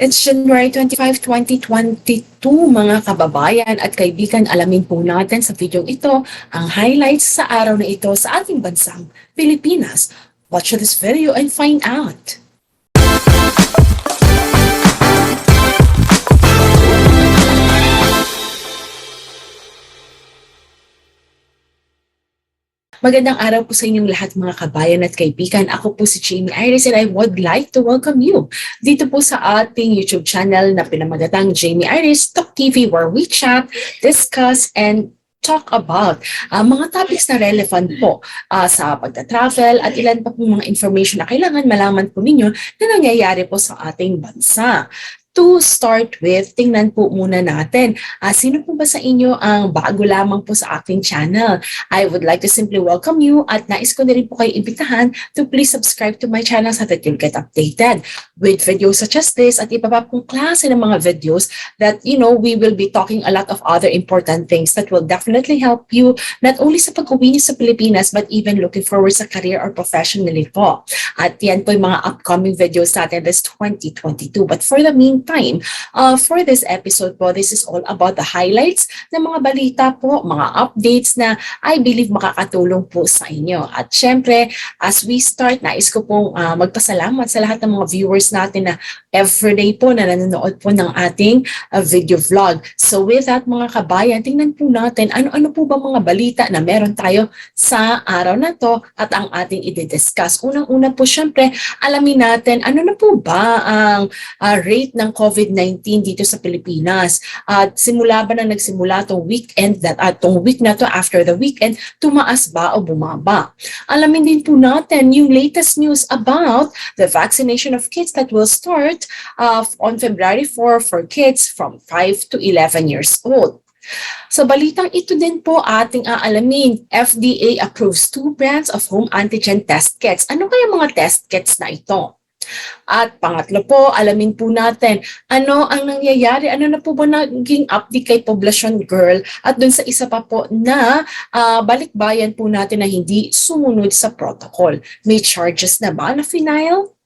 It's January 25, 2022, mga kababayan at kaibigan. Alamin po natin sa video ito ang highlights sa araw na ito sa ating bansang Pilipinas. Watch this video and find out. Magandang araw po sa inyong lahat mga kabayan at kaibigan. Ako po si Jamey Iris and I would like to welcome you dito po sa ating YouTube channel na pinamagatang Jamey Iris TALK TV, where we chat, discuss, and talk about mga topics na relevant po sa pagta-travel at ilan pa pong mga information na kailangan malaman po ninyo na nangyayari po sa ating bansa. To start with, tingnan po muna natin. Sino po ba sa inyo ang bago lamang po sa aking channel? I would like to simply welcome you at nais ko na rin po kayo imbitahan to please subscribe to my channel so that you'll get updated with videos such as this at iba pa pong klase ng mga videos that, we will be talking a lot of other important things that will definitely help you not only sa pag-uwi niyo sa Pilipinas but even looking forward sa career or professionally po. At yan po yung mga upcoming videos natin this 2022. But for the meantime, for this episode po, this is all about the highlights ng mga balita po, mga updates na I believe makakatulong po sa inyo. At syempre, as we start, nais ko pong magpasalamat sa lahat ng mga viewers natin na everyday po na nanonood po ng ating video vlog. So with that mga kabayan, tingnan po natin ano-ano po ba mga balita na meron tayo sa araw na to at ang ating i-discuss. Unang-una po syempre, alamin natin ano na po ba ang rate ng Covid-19 dito sa Pilipinas. At simula ba na nagsimula tong weekend tong week na to, after the weekend, tumaas ba o bumaba? Alamin din po natin yung latest news about the vaccination of kids that will start on February 4 for kids from 5 to 11 years old. So balitang ito din po ating aalamin. FDA approves 2 brands of home antigen test kits. Ano kaya mga test kits na ito? At pangatlo po, alamin po natin ano ang nangyayari, ano na po ba naging update kay Poblacion Girl at dun sa isa pa po na balikbayan po natin na hindi sumunod sa protocol. May charges na ba na final?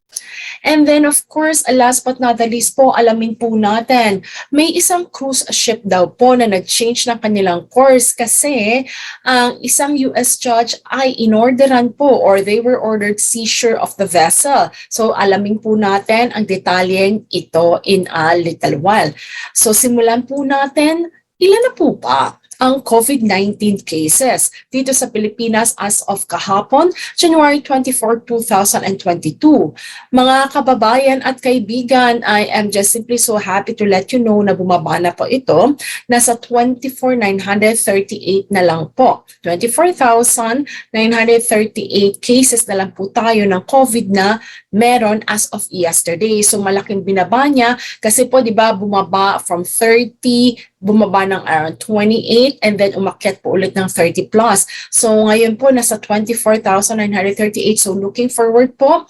And then of course, last but not the least po, alamin po natin, may isang cruise ship daw po na nag-change ng kanilang course kasi ang isang US judge ay inorderan po or they were ordered seizure of the vessel. So alamin po natin ang detalyeng ito in a little while. So simulan po natin, ilan na po ba ang COVID-19 cases dito sa Pilipinas as of kahapon, January 24, 2022. Mga kababayan at kaibigan, I am just simply so happy to let you know na bumaba na po ito. Nasa 24,938 na lang po. 24,938 cases na lang po tayo ng COVID na meron as of yesterday. So malaking binaba niya kasi po 'di ba bumaba from 30, bumaba ng around 28 and then umakyat po ulit ng 30 plus. So ngayon po nasa 24,938. So looking forward po,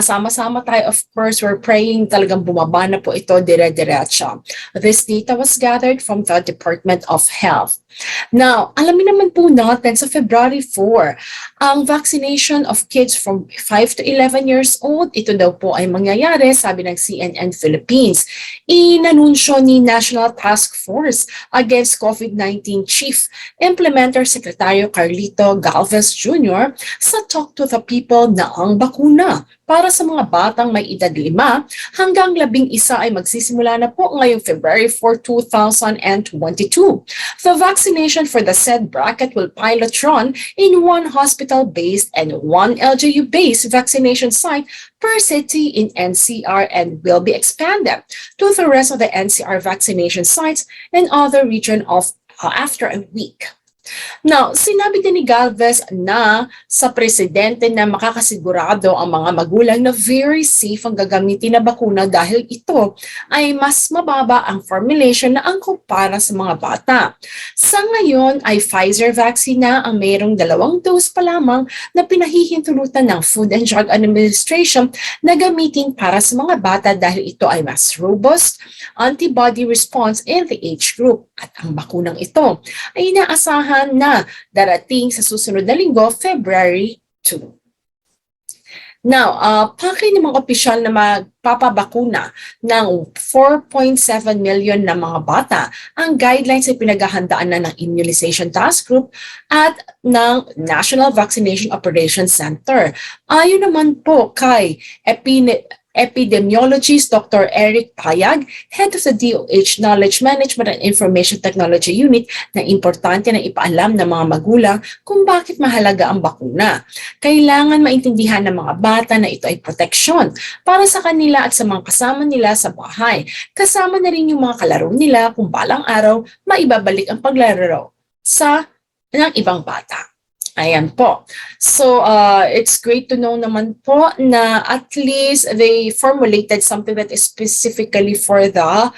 sama-sama tayo, of course, we're praying talagang bumaba na po ito dire-diretso. This data was gathered from the Department of Health. Now, alamin naman po natin sa February 4, ang vaccination of kids from 5 to 11 years old, ito daw po ay mangyayari, sabi ng CNN Philippines. Inanunsyo ni National Task Force Against COVID-19 Chief Implementer Secretary Carlito Galvez Jr. sa Talk to the People na ang bakuna para sa mga batang may edad 5 hanggang 11 ay magsisimula na po ngayong February 4, 2022. The vaccination for the said bracket will pilot run in 1 hospital-based and 1 LGU-based vaccination site per city in NCR and will be expanded to the rest of the NCR vaccination sites in other region of after a week. Now, sinabi din ni Galvez na sa presidente na makakasigurado ang mga magulang na very safe ang gagamitin na bakuna dahil ito ay mas mababa ang formulation na angkop para sa mga bata. Sa ngayon ay Pfizer vaccine na ang mayroong 2 dose pa lamang na pinahihintulutan ng Food and Drug Administration na gamitin para sa mga bata dahil ito ay mas robust antibody response in the age group. At ang bakunang ito ay inaasahan na darating sa susunod na linggo, February 2. Now, pakay ng mga opisyal na magpapabakuna ng 4.7 million na mga bata. Ang guidelines ay pinaghahandaan na ng Immunization Task Group at ng National Vaccination Operations Center. Ayon naman po kay Epidemiologist Dr. Eric Payag, Head of the DOH Knowledge Management and Information Technology Unit, na importante na ipaalam ng mga magulang kung bakit mahalaga ang bakuna. Kailangan maintindihan ng mga bata na ito ay proteksyon para sa kanila at sa mga kasama nila sa bahay. Kasama na rin yung mga kalaro nila kung balang araw maibabalik ang paglalaro sa ng ibang bata. Ayan po. So, it's great to know naman po na at least they formulated something that is specifically for the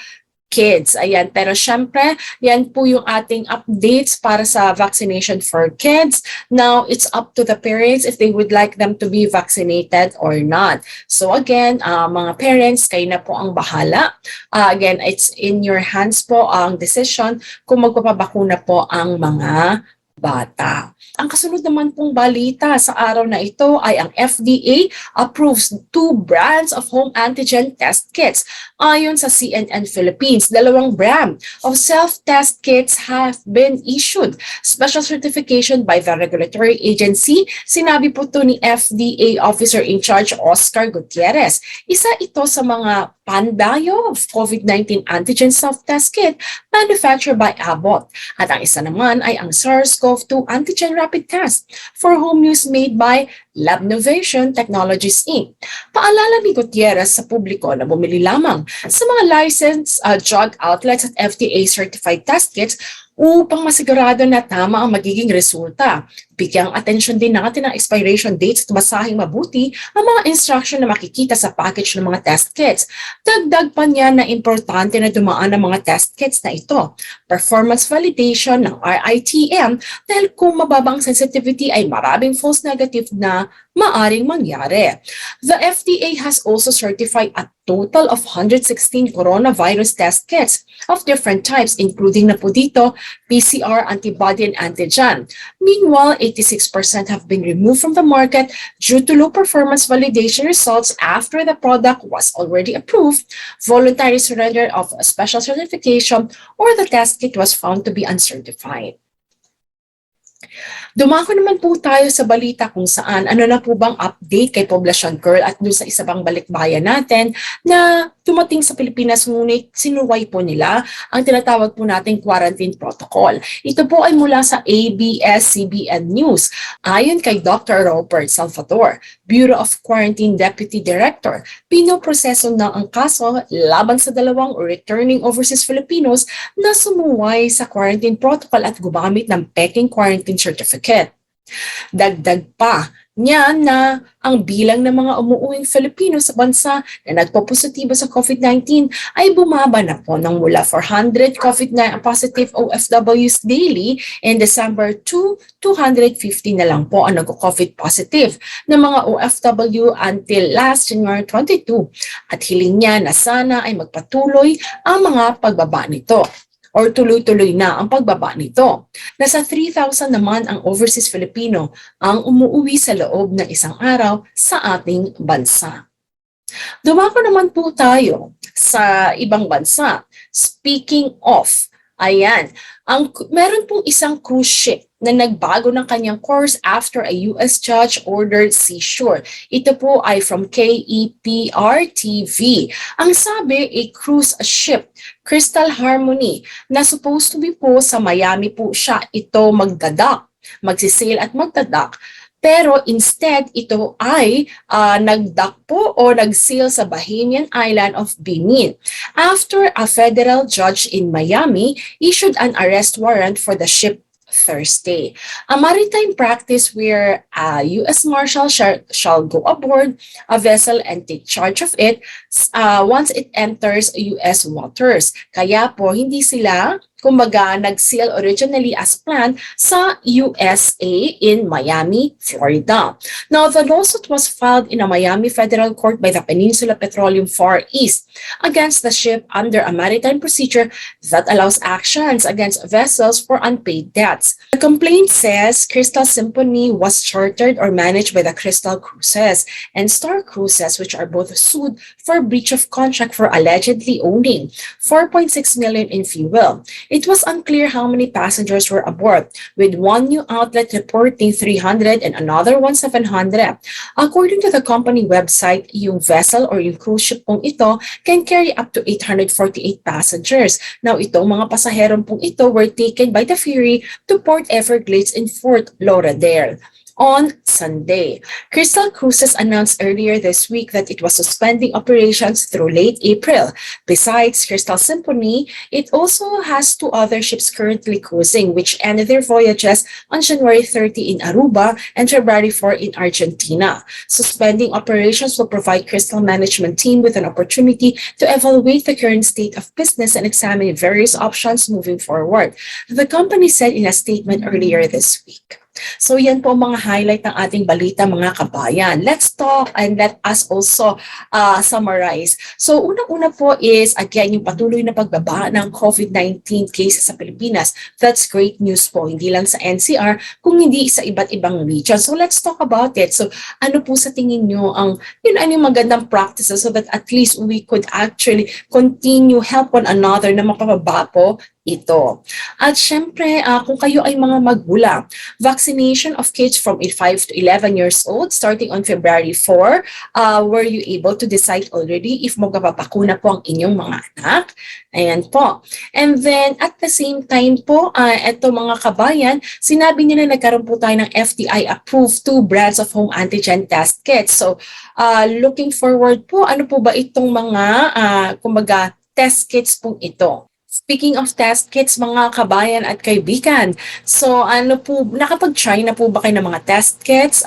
kids. Ayan. Pero syempre, yan po yung ating updates para sa vaccination for kids. Now, it's up to the parents if they would like them to be vaccinated or not. So again, mga parents, kayo na po ang bahala. Again, it's in your hands po ang decision kung magpapabakuna po ang mga bata. Ang kasunod naman pong balita sa araw na ito ay ang FDA approves 2 brands of home antigen test kits. Ayon sa CNN Philippines, 2 brand of self-test kits have been issued. Special certification by the regulatory agency, sinabi po ito ni FDA Officer in Charge Oscar Gutierrez. Isa ito sa mga pandayo of COVID-19 antigen self-test kit manufactured by Abbott. At ang isa naman ay ang SARS-CoV-2 antigen rapid test for home use made by Labnovation Technologies Inc. Paalala ni Gutierrez sa publiko na bumili lamang sa mga licensed drug outlets at FDA-certified test kits upang masigurado na tama ang magiging resulta. Bigyang atensyon din natin ang expiration dates at basahing mabuti ang mga instruction na makikita sa package ng mga test kits. Dagdag pa niya na importante na dumaan ang mga test kits na ito. Performance validation ng RITM dahil kung mababang sensitivity ay maraming false negative na maaring mangyari. The FDA has also certified a total of 116 coronavirus test kits of different types, including na po dito PCR, antibody, and antigen. Meanwhile, 86% have been removed from the market due to low performance validation results after the product was already approved, voluntary surrender of a special certification, or the test kit was found to be uncertified. Dumako naman po tayo sa balita kung saan ano na po bang update kay Poblacion Girl at doon sa isa pang balikbayan natin na dumating sa Pilipinas ngunit sinuway po nila ang tinatawag po nating quarantine protocol. Ito po ay mula sa ABS-CBN News. Ayon kay Dr. Robert Salvador, Bureau of Quarantine Deputy Director, pinoproseso na ang kaso laban sa 2 returning overseas Filipinos na sumuway sa quarantine protocol at gumamit ng peking quarantine certificate. Dagdag pa niya na ang bilang ng mga umuuwing Filipino sa bansa na nagpo-positibo sa COVID-19 ay bumaba na po ng mula 400 COVID-19 positive OFWs daily in December to 250 na lang po ang nagko-COVID positive ng mga OFW until last January 22 at hiling niya na sana ay magpatuloy ang mga pagbaba nito or tuloy-tuloy na ang pagbaba nito. Nasa 3,000 naman ang overseas Filipino ang umuuwi sa loob ng isang araw sa ating bansa. Dumako naman po tayo sa ibang bansa. Speaking of, ayan, meron pong isang cruise ship na nagbago ng kanyang course after a US judge ordered seizure. Ito po ay from KEPR TV. Ang sabi, a cruise ship, Crystal Harmony, na supposed to be po sa Miami po siya ito magdadak, magsisail at magdadak. Pero instead, ito ay nagdock po o nagsail sa Bahamian Island of Benin after a federal judge in Miami issued an arrest warrant for the ship Thursday. A maritime practice where a U.S. Marshal shall go aboard a vessel and take charge of it, once it enters US waters. Kaya po, hindi sila kumbaga nag-seal originally as planned sa USA in Miami, Florida. Now, the lawsuit was filed in a Miami federal court by the Peninsula Petroleum Far East against the ship under a maritime procedure that allows actions against vessels for unpaid debts. The complaint says Crystal Symphony was chartered or managed by the Crystal Cruises and Star Cruises, which are both sued for breach of contract for allegedly owning 4.6 million in fuel. It was unclear how many passengers were aboard, with one new outlet reporting 300 and another one 700. According to the company website, yung vessel or yung cruise ship pong ito can carry up to 848 passengers. Now, itong mga pasaheron pong ito were taken by the ferry to Port Everglades in Fort Lauderdale on Sunday. Crystal Cruises announced earlier this week that it was suspending operations through late April. Besides Crystal Symphony, it also has two other ships currently cruising, which ended their voyages on January 30 in Aruba and February 4 in Argentina. Suspending operations will provide Crystal management team with an opportunity to evaluate the current state of business and examine various options moving forward, the company said in a statement earlier this week. So yan po ang mga highlight ng ating balita mga kabayan. Let's talk and let us also summarize. So unang-una po is again yung patuloy na pagbaba ng COVID-19 cases sa Pilipinas. That's great news po, hindi lang sa NCR kung hindi sa iba't ibang region. So let's talk about it. So ano po sa tingin nyo ang yung magandang practices so that at least we could actually continue help one another na mapababa po ito. At syempre, kung kayo ay mga magulang, vaccination of kids from 5 to 11 years old starting on February 4, were you able to decide already if magpapakuna po ang inyong mga anak? Ayan po. And then, at the same time po, eto mga kabayan, sinabi nila nagkaroon po tayo ng FDA-approved 2 brands of home antigen test kits. So, looking forward po, ano po ba itong mga, kumbaga, test kits po ito? Speaking of test kits, mga kabayan at kaibigan, so ano po, nakapag-try na po ba kayo ng mga test kits?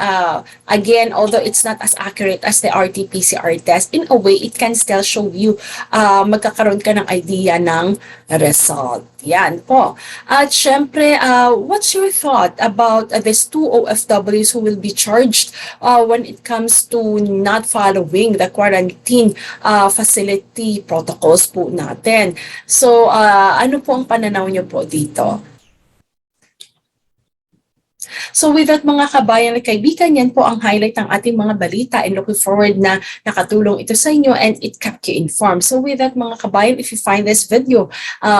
Again, although it's not as accurate as the RT-PCR test, in a way, it can still show you, magkakaroon ka ng idea ng result. Yan po. At syempre, what's your thought about these 2 OFWs who will be charged when it comes to not following the quarantine facility protocols po natin? So, ano po ang pananaw niyo po dito? So with that mga kabayan at kaibigan, yan po ang highlight ng ating mga balita and looking forward na nakatulong ito sa inyo and it kept you informed. So with that mga kabayan, if you find this video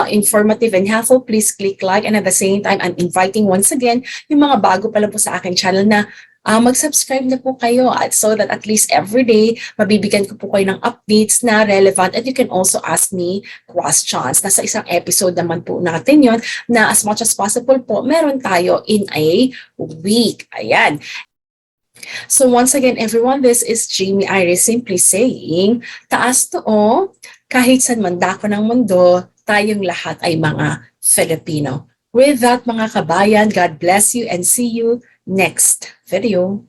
informative and helpful, please click like, and at the same time, I'm inviting once again yung mga bago pa lang po sa aking channel na mag-subscribe na po kayo at so that at least every day, mabibigyan ko po kayo ng updates na relevant and you can also ask me questions. Nasa isang episode naman po natin yon na as much as possible po, meron tayo in a week. Ayan. So once again, everyone, this is Jamey Iris simply saying, taas noo, kahit saan man dako ng mundo, tayong lahat ay mga Filipino. With that, mga kabayan, God bless you and see you next video.